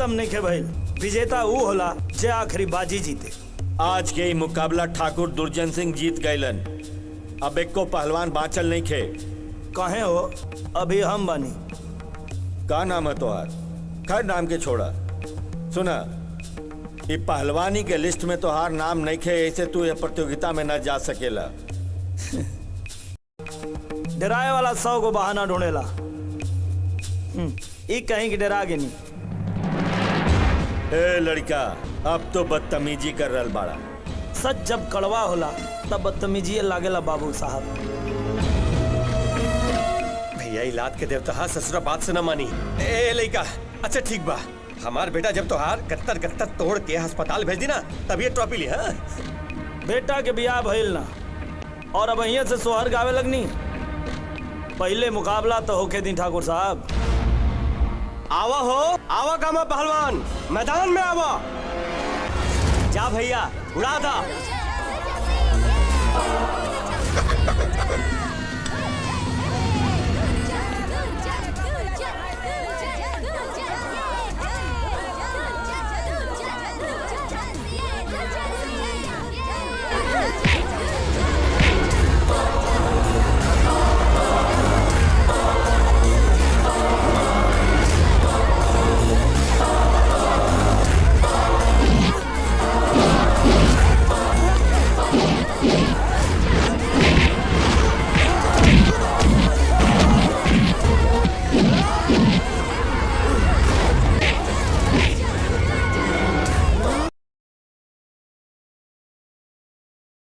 खत्म नहीं खे भइल। विजेता वो होला जे आखिरी बाजी जीते। आज के ही मुकाबला ठाकुर दुर्जन सिंह जीत गयलन। अब एक को पहलवान बाँचल नहीं खे। कहे हो अभी हम बनी। का नाम है तोहार? खैर नाम के छोड़ा। सुना, ये पहलवानी के लिस्ट में तोहार नाम नहीं खे, ऐसे तू ये प्रतियोगिता में न जा सकेला। डराए वाला 100 को बहाना ढूंढेला। ई कहीं की डरा के नहीं। ए लड़का, अब तो बदतमीजी कर रहल बाड़ा। सच जब कड़वा होला तब बदतमीजी लागेला बाबू साहब। भैया इलाद के देवता ससुरा बात से न मानी। ए लड़का, अच्छा ठीक बा, हमार बेटा जब तोहार गत्तर गत्तर तोड़ के अस्पताल भेज दी ना तब ये ट्रॉफी ली। हाँ बेटा के बियाह भइल ना और अब अहिया से सोहर गावे लगनी। पहले मुकाबला तो होके दी ठाकुर साहब। आवा हो, आवा कामा पहलवान, मैदान में आवा। जा भैया, उड़ा था।